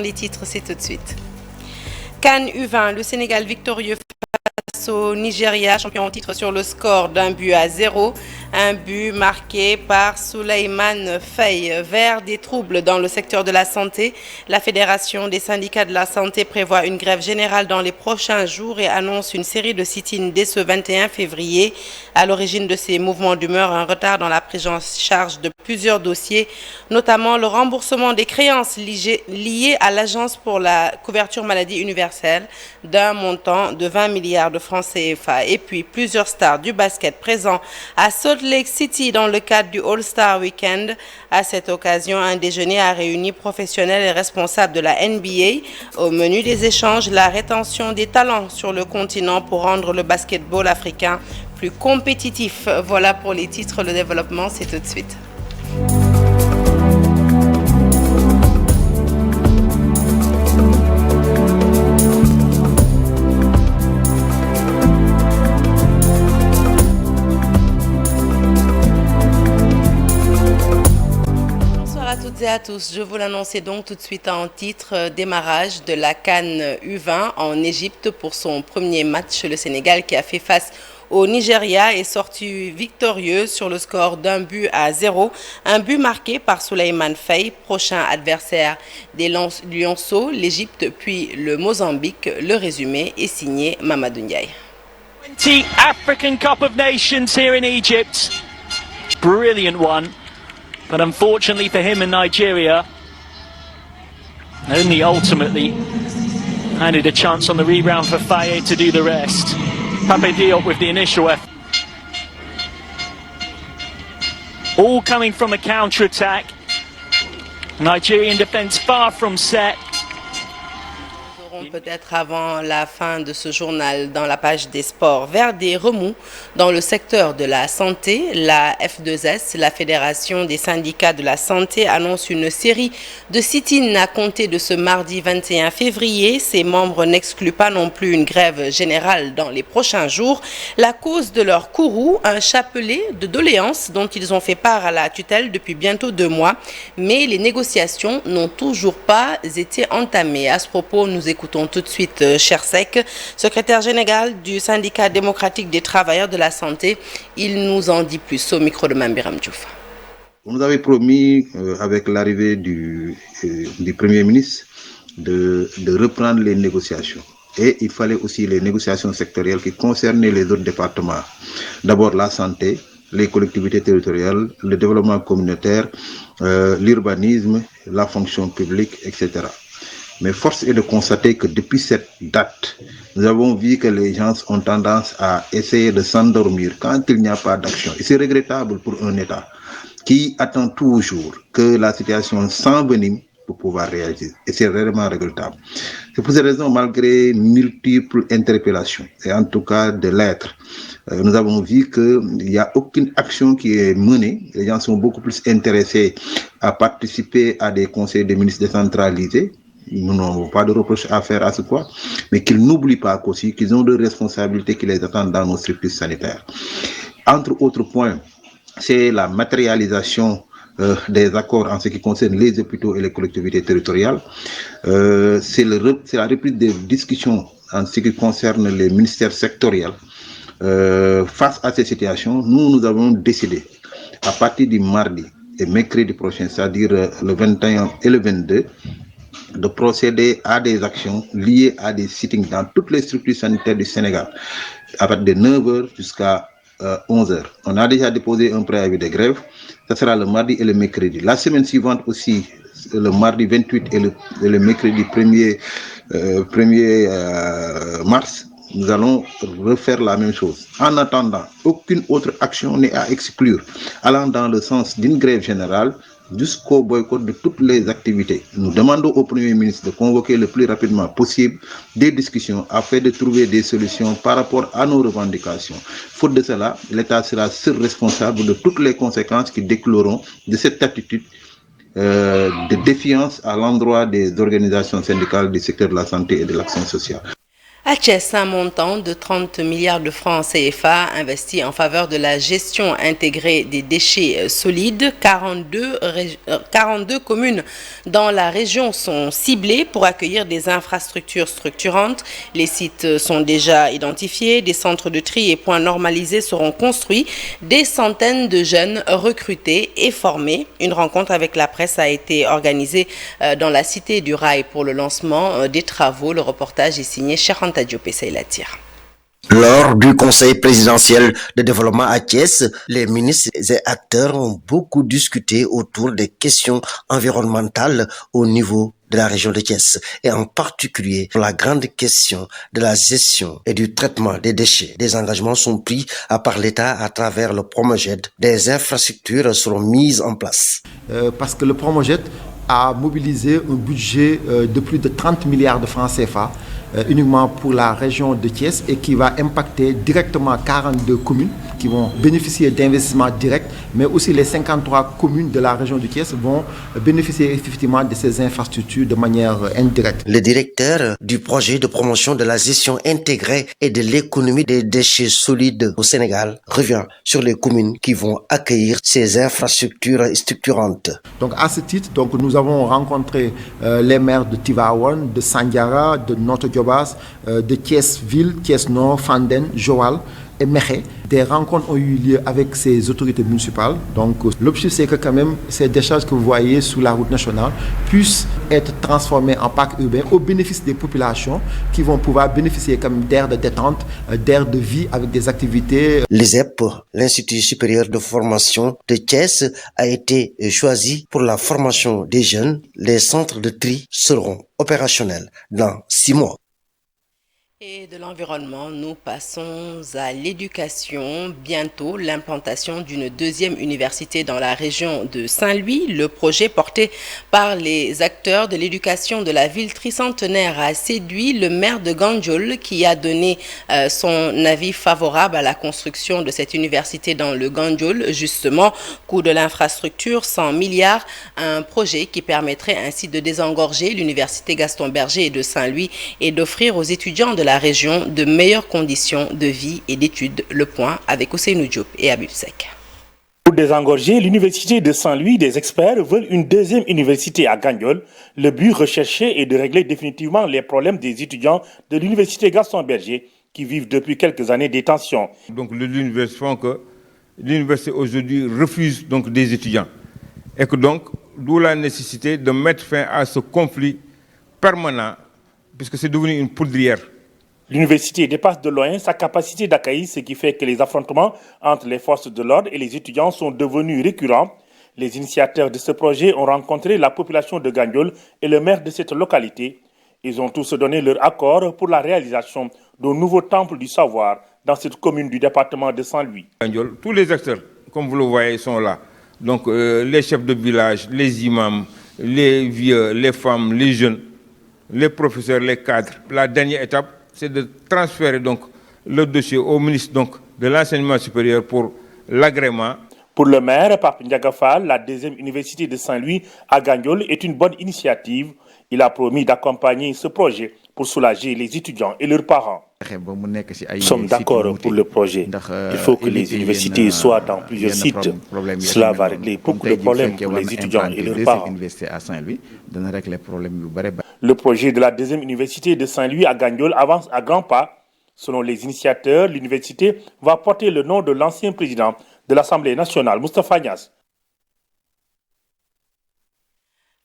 les titres, c'est tout de suite. CAN U20, le Sénégal victorieux face au Nigeria, champion en titre sur le score d'1-0. Un but marqué par Souleymane Faye. Vers des troubles dans le secteur de la santé, la Fédération des syndicats de la santé prévoit une grève générale dans les prochains jours et annonce une série de sit-ins dès ce 21 février. À l'origine de ces mouvements d'humeur, un retard dans la prise en charge de plusieurs dossiers, notamment le remboursement des créances liées à l'Agence pour la couverture maladie universelle d'un montant de 20 milliards de francs CFA. Et puis plusieurs stars du basket présents à Salt Lake City dans le cadre du All-Star Weekend. À cette occasion, un déjeuner a réuni professionnels et responsables de la NBA. Au menu des échanges, la rétention des talents sur le continent pour rendre le basketball africain plus compétitif. Voilà pour les titres, le développement, c'est tout de suite. Et à tous, je vous l'annonçais donc tout de suite en titre, démarrage de la CAN U20 en Égypte pour son premier match. Le Sénégal qui a fait face au Nigeria est sorti victorieux sur le score d'1-0. Un but marqué par Souleymane Faye, prochain adversaire des Lionceaux, l'Égypte puis le Mozambique. Le résumé est signé Mamadou Ndiaye. 20 African Cup of Nations here in Egypt. Brilliant one. But unfortunately for him in Nigeria, only ultimately handed a chance on the rebound for Faye to do the rest. Pape Diop with the initial effort. All coming from a counter-attack. Nigerian defence far from set. Peut-être avant la fin de ce journal dans la page des sports, vers des remous dans le secteur de la santé. La F2S, la Fédération des syndicats de la santé, annonce une série de sit-ins à compter de ce mardi 21 février. Ses membres n'excluent pas non plus une grève générale dans les prochains jours. La cause de leur courroux, un chapelet de doléances dont ils ont fait part à la tutelle depuis bientôt 2 mois. Mais les négociations n'ont toujours pas été entamées. À ce propos, nous écoutons tout de suite Chersek, secrétaire général du syndicat démocratique des travailleurs de la santé. Il nous en dit plus au micro de Mambiram Diouf. On nous avait promis, avec l'arrivée du Premier ministre, de reprendre les négociations. Et il fallait aussi les négociations sectorielles qui concernaient les autres départements. D'abord la santé, les collectivités territoriales, le développement communautaire, l'urbanisme, la fonction publique, etc. Mais force est de constater que depuis cette date, nous avons vu que les gens ont tendance à essayer de s'endormir quand il n'y a pas d'action. Et c'est regrettable pour un État qui attend toujours que la situation s'envenime pour pouvoir réagir. Et c'est vraiment regrettable. C'est pour ces raisons, malgré multiples interpellations, et en tout cas de lettres, nous avons vu qu'il n'y a aucune action qui est menée. Les gens sont beaucoup plus intéressés à participer à des conseils de ministres décentralisés. Nous n'avons pas de reproche à faire à ce point, mais qu'ils n'oublient pas qu'aussi qu'ils ont des responsabilités qui les attendent dans nos structures sanitaires. Entre autres points, c'est la matérialisation des accords en ce qui concerne les hôpitaux et les collectivités territoriales. C'est la reprise des discussions en ce qui concerne les ministères sectoriels. Face à ces situations, nous avons décidé, à partir du mardi et mercredi prochain, c'est-à-dire le 21 et le 22, de procéder à des actions liées à des sittings dans toutes les structures sanitaires du Sénégal, à partir de 9h jusqu'à 11h. On a déjà déposé un préavis de grève, ça sera le mardi et le mercredi. La semaine suivante aussi, le mardi 28 et le mercredi 1er mars, nous allons refaire la même chose. En attendant, aucune autre action n'est à exclure, allant dans le sens d'une grève générale jusqu'au boycott de toutes les activités. Nous demandons au Premier ministre de convoquer le plus rapidement possible des discussions afin de trouver des solutions par rapport à nos revendications. Faute de cela, l'État sera seul responsable de toutes les conséquences qui découleront de cette attitude de défiance à l'endroit des organisations syndicales du secteur de la santé et de l'action sociale. À Thiès, un montant de 30 milliards de francs CFA investi en faveur de la gestion intégrée des déchets solides. 42 communes dans la région sont ciblées pour accueillir des infrastructures structurantes. Les sites sont déjà identifiés, des centres de tri et points normalisés seront construits, des centaines de jeunes recrutés et formés. Une rencontre avec la presse a été organisée dans la cité du Rail pour le lancement des travaux. Le reportage est signé Cheikh Diopé. Lors du conseil présidentiel de développement à Thiès, les ministres et acteurs ont beaucoup discuté autour des questions environnementales au niveau de la région de Thiès et en particulier la grande question de la gestion et du traitement des déchets. Des engagements sont pris par l'État à travers le Promojet. Des infrastructures seront mises en place. Parce que le Promojet a mobilisé un budget de plus de 30 milliards de francs CFA uniquement pour la région de Thiès et qui va impacter directement 42 communes qui vont bénéficier d'investissements directs, mais aussi les 53 communes de la région de Thiès vont bénéficier effectivement de ces infrastructures de manière indirecte. Le directeur du projet de promotion de la gestion intégrée et de l'économie des déchets solides au Sénégal revient sur les communes qui vont accueillir ces infrastructures structurantes. Donc à ce titre, nous avons rencontré les maires de Tivaouane, de Sandiara, de Notto-Diobass, de Thiès-Ville, Thiès-Nord, Fandène, Joal et Mékhé. Des rencontres ont eu lieu avec ces autorités municipales. Donc l'objectif c'est que quand même ces décharges que vous voyez sur la route nationale puissent être transformées en parcs urbains au bénéfice des populations qui vont pouvoir bénéficier comme d'air de détente, d'air de vie avec des activités. L'ISEP, l'Institut supérieur de formation de Thiès, a été choisi pour la formation des jeunes. Les centres de tri seront opérationnels dans 6 mois. Et de l'environnement, nous passons à l'éducation. Bientôt, l'implantation d'une deuxième université dans la région de Saint-Louis. Le projet porté par les acteurs de l'éducation de la ville tricentenaire a séduit le maire de Gandiol qui a donné son avis favorable à la construction de cette université dans le Gandiol. Justement, coût de l'infrastructure, 100 milliards. Un projet qui permettrait ainsi de désengorger l'université Gaston Berger de Saint-Louis et d'offrir aux étudiants de la région de meilleures conditions de vie et d'études. Le point avec Ousseynou Diop et Abib Sek. Pour désengorger l'université de Saint-Louis, des experts veulent une deuxième université à Gandiol. Le but recherché est de régler définitivement les problèmes des étudiants de l'université Gaston Berger qui vivent depuis quelques années des tensions. Donc l'université font que l'université aujourd'hui refuse donc des étudiants et que donc d'où la nécessité de mettre fin à ce conflit permanent puisque c'est devenu une poudrière. L'université dépasse de loin sa capacité d'accueil, ce qui fait que les affrontements entre les forces de l'ordre et les étudiants sont devenus récurrents. Les initiateurs de ce projet ont rencontré la population de Gandiol et le maire de cette localité. Ils ont tous donné leur accord pour la réalisation d'un nouveau temple du savoir dans cette commune du département de Saint-Louis. Gandiol, tous les acteurs, comme vous le voyez, sont là. Donc les chefs de village, les imams, les vieux, les femmes, les jeunes, les professeurs, les cadres. La dernière étape, c'est de transférer donc le dossier au ministre donc, de l'enseignement supérieur pour l'agrément. Pour le maire, Pape Ndiaga Fall, la deuxième université de Saint-Louis à Gandiol est une bonne initiative. Il a promis d'accompagner ce projet pour soulager les étudiants et leurs parents. Nous sommes d'accord pour le projet. Il faut que les universités soient dans plusieurs sites. Cela va régler beaucoup de problèmes pour les étudiants et leurs parents. Le projet de la deuxième université de Saint-Louis à Gandiol avance à grands pas. Selon les initiateurs, l'université va porter le nom de l'ancien président de l'Assemblée nationale, Moustapha Niasse.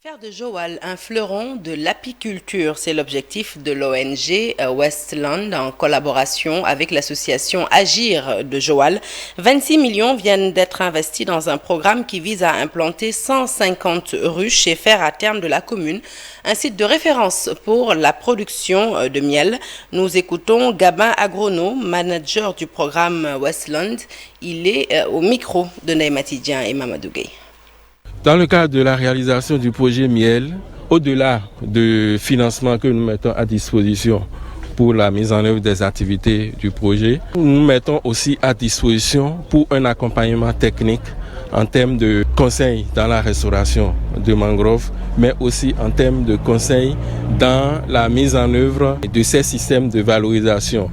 Faire de Joal un fleuron de l'apiculture, c'est l'objectif de l'ONG Westland en collaboration avec l'association Agir de Joal. 26 millions viennent d'être investis dans un programme qui vise à implanter 150 ruches et faire à terme de la commune un site de référence pour la production de miel. Nous écoutons Gabin Agrono, manager du programme Westland. Il est au micro de Naïmati Dian et Mamadou Gueye. Dans le cadre de la réalisation du projet Miel, au-delà du financement que nous mettons à disposition pour la mise en œuvre des activités du projet, nous mettons aussi à disposition pour un accompagnement technique en termes de conseils dans la restauration de mangroves, mais aussi en termes de conseils dans la mise en œuvre de ces systèmes de valorisation.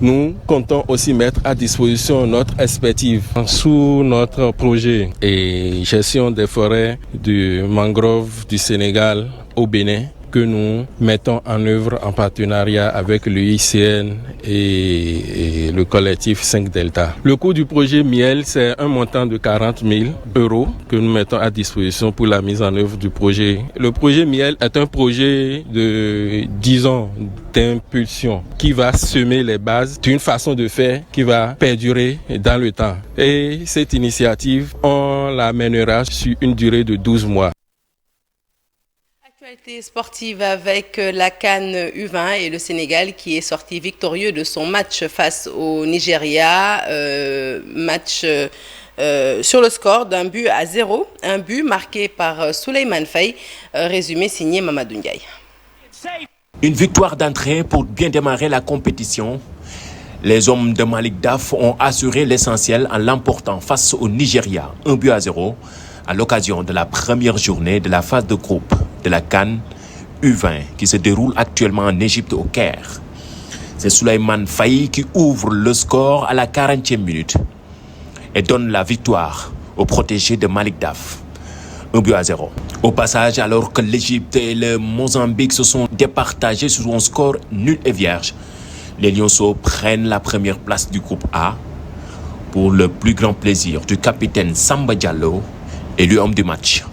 Nous comptons aussi mettre à disposition notre expertise sous notre projet et gestion des forêts de mangroves du Sénégal au Bénin, que nous mettons en œuvre en partenariat avec le ICN et le collectif 5 Delta. Le coût du projet Miel, c'est un montant de 40 000 € que nous mettons à disposition pour la mise en œuvre du projet. Le projet Miel est un projet de 10 ans d'impulsion qui va semer les bases d'une façon de faire qui va perdurer dans le temps. Et cette initiative, on la mènera sur une durée de 12 mois. Actualité sportive avec la CAN U20 et le Sénégal qui est sorti victorieux de son match face au Nigeria. Match sur le score d'1-0, un but marqué par Souleymane Faye. Résumé signé Mamadou Ndiaye. Une victoire d'entrée pour bien démarrer la compétition. Les hommes de Malick Daf ont assuré l'essentiel en l'emportant face au Nigeria 1-0 à l'occasion de la première journée de la phase de groupe de la CAN U20 qui se déroule actuellement en Égypte au Caire. C'est Souleymane Faye qui ouvre le score à la 40e minute et donne la victoire aux protégés de Malick Daf. 1-0. Au passage, alors que l'Égypte et le Mozambique se sont départagés sur un score nul et vierge, les Lionceaux prennent la première place du groupe A pour le plus grand plaisir du capitaine Samba Diallo, élu homme du match.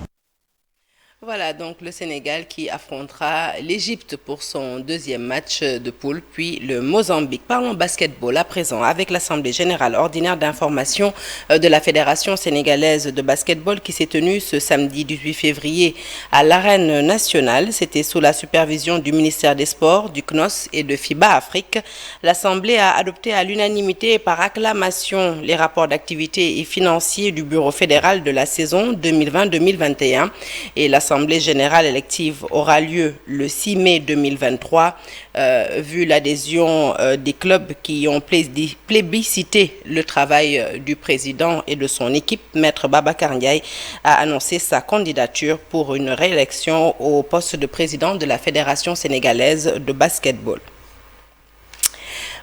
Voilà donc le Sénégal qui affrontera l'Égypte pour son deuxième match de poule, puis le Mozambique. Parlons basketball à présent avec l'Assemblée générale ordinaire d'information de la Fédération sénégalaise de basketball qui s'est tenue ce samedi 18 février à l'Arène nationale. C'était sous la supervision du ministère des Sports, du CNOS et de FIBA Afrique. L'Assemblée a adopté à l'unanimité et par acclamation les rapports d'activité et financiers du Bureau fédéral de la saison 2020-2021 et l'Assemblée générale élective aura lieu le 6 mai 2023. Vu l'adhésion des clubs qui ont plébiscité le travail du président et de son équipe, Maître Babacar Ndiaye a annoncé sa candidature pour une réélection au poste de président de la Fédération sénégalaise de basketball.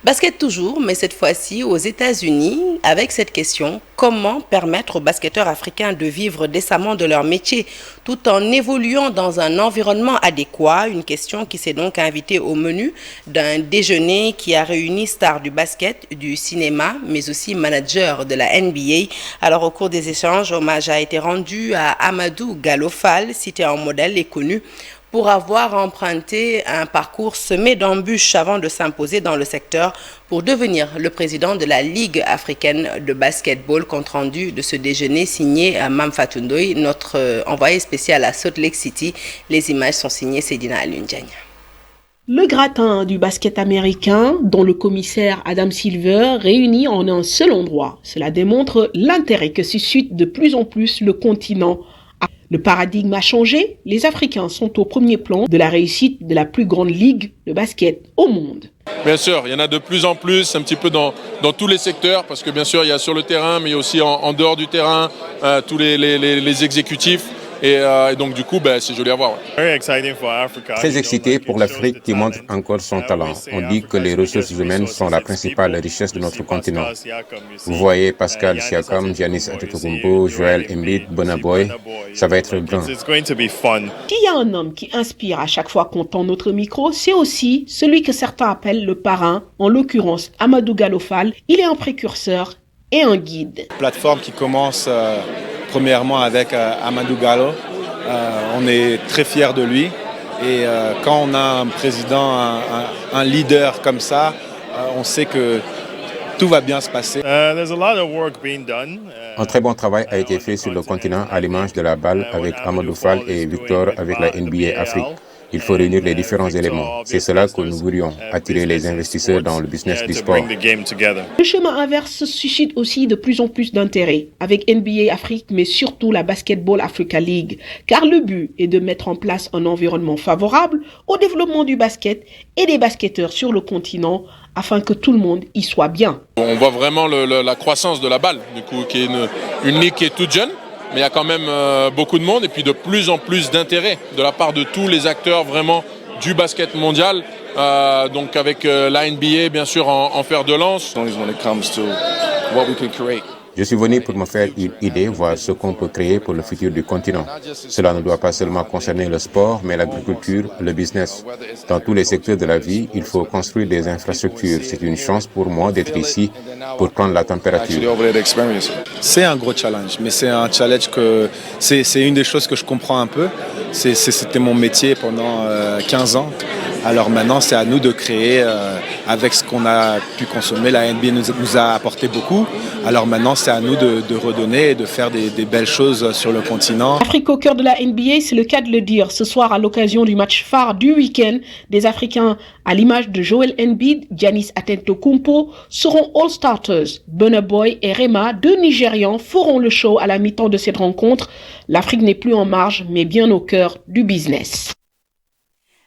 Basket toujours, mais cette fois-ci aux États-Unis, avec cette question, comment permettre aux basketteurs africains de vivre décemment de leur métier tout en évoluant dans un environnement adéquat? Une question qui s'est donc invitée au menu d'un déjeuner qui a réuni stars du basket, du cinéma, mais aussi managers de la NBA. Alors au cours des échanges, hommage a été rendu à Amadou Gallo Fall, cité en modèle et connu pour avoir emprunté un parcours semé d'embûches avant de s'imposer dans le secteur pour devenir le président de la Ligue africaine de basketball. Compte rendu de ce déjeuner signé à Mam Fatundoy, notre envoyé spécial à Salt Lake City. Les images sont signées Sedina Alundiagne. Le gratin du basket américain, dont le commissaire Adam Silver réunit en un seul endroit. Cela démontre l'intérêt que suscite de plus en plus le continent. Le paradigme a changé, les Africains sont au premier plan de la réussite de la plus grande ligue de basket au monde. Bien sûr, il y en a de plus en plus, un petit peu dans tous les secteurs, parce que bien sûr il y a sur le terrain, mais il y a aussi en dehors du terrain, tous les exécutifs. Et donc du coup, c'est joli à voir. Ouais. Très excité pour l'Afrique qui montre encore son talent. On dit que les ressources humaines sont la principale richesse de notre continent. Vous voyez Pascal Siakam, Giannis Antetokounmpo, Joel Embiid, Burna Boy, ça va être grand. S'il y a un homme qui inspire à chaque fois qu'on tend notre micro, c'est aussi celui que certains appellent le parrain, en l'occurrence Amadou Gallo Fall. Il est un précurseur et un guide. Plateforme qui commence premièrement avec Amadou Gallo. On est très fiers de lui. Et quand on a un président, un leader comme ça, on sait que tout va bien se passer. Un très bon travail a été fait sur le continent à l'image de la balle avec Amadou Fall et Victor avec la NBA Afrique. Il faut réunir les différents éléments. C'est cela que nous voulions, attirer les investisseurs dans le business du sport. Le chemin inverse suscite aussi de plus en plus d'intérêt avec NBA Afrique, mais surtout la Basketball Africa League. Car le but est de mettre en place un environnement favorable au développement du basket et des basketteurs sur le continent afin que tout le monde y soit bien. On voit vraiment la croissance de la balle, du coup, qui est une ligue qui est toute jeune. mais il y a quand même beaucoup de monde et puis de plus en plus d'intérêt de la part de tous les acteurs vraiment du basket mondial. Donc avec la NBA bien sûr en fer de lance. Je suis venu pour me faire une idée, voir ce qu'on peut créer pour le futur du continent. Cela ne doit pas seulement concerner le sport, mais l'agriculture, le business. Dans tous les secteurs de la vie, il faut construire des infrastructures. C'est une chance pour moi d'être ici pour prendre la température. C'est un gros challenge, mais c'est un challenge que c'est une des choses que je comprends un peu. C'était mon métier pendant 15 ans. Alors maintenant, c'est à nous de créer avec ce qu'on a pu consommer. La NBA nous a apporté beaucoup. Alors maintenant, c'est à nous de redonner et de faire des belles choses sur le continent. Afrique au cœur de la NBA, c'est le cas de le dire. Ce soir, à l'occasion du match phare du week-end, des Africains, à l'image de Joel Embiid, Giannis Antetokounmpo, seront All-Starters. Burna Boy et Rema, deux Nigérians, feront le show à la mi-temps de cette rencontre. L'Afrique n'est plus en marge, mais bien au cœur du business.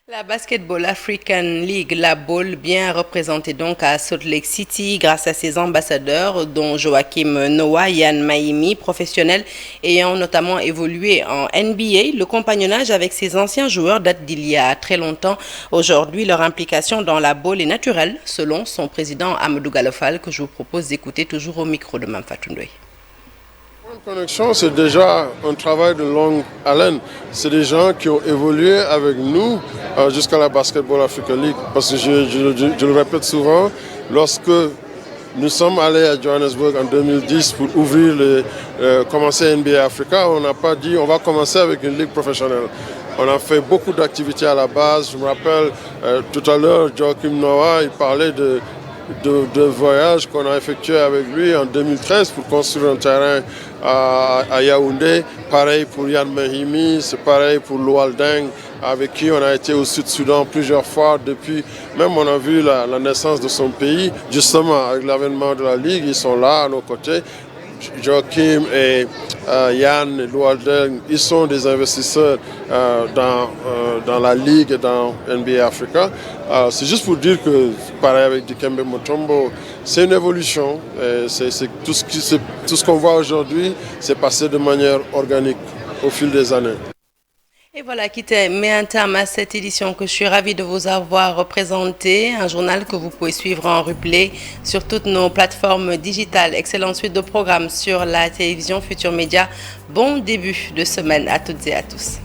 La Basketball African League, la BAL, bien représentée donc à Salt Lake City grâce à ses ambassadeurs dont Joachim Noah, Yann Maimi, professionnel ayant notamment évolué en NBA. Le compagnonnage avec ses anciens joueurs date d'il y a très longtemps. Aujourd'hui, leur implication dans la BAL est naturelle, selon son président Amadou Gallo Fall, que je vous propose d'écouter toujours au micro de Mame Fatou Ndoye. Connexion, c'est déjà un travail de longue haleine. C'est des gens qui ont évolué avec nous jusqu'à la Basketball Africa League. Parce que je le répète souvent, lorsque nous sommes allés à Johannesburg en 2010 pour commencer NBA Africa, on n'a pas dit on va commencer avec une ligue professionnelle. On a fait beaucoup d'activités à la base. Je me rappelle tout à l'heure, Joachim Noah, il parlait de voyage qu'on a effectué avec lui en 2013 pour construire un terrain à Yaoundé. Pareil pour Yann Mahimi, c'est pareil pour Lualdeng, avec qui on a été au Sud-Soudan plusieurs fois depuis. Même on a vu la naissance de son pays. Justement, avec l'avènement de la Ligue, ils sont là à nos côtés. Joachim et Yann et Lualdeng, ils sont des investisseurs dans la Ligue et dans NBA Africa. C'est juste pour dire que, pareil avec Dikembe Mutombo, c'est une évolution. C'est tout ce qu'on voit aujourd'hui, c'est passé de manière organique au fil des années. Et voilà qui met un terme à cette édition que je suis ravie de vous avoir représenté. Un journal que vous pouvez suivre en replay sur toutes nos plateformes digitales. Excellente suite de programmes sur la télévision Futur Média. Bon début de semaine à toutes et à tous.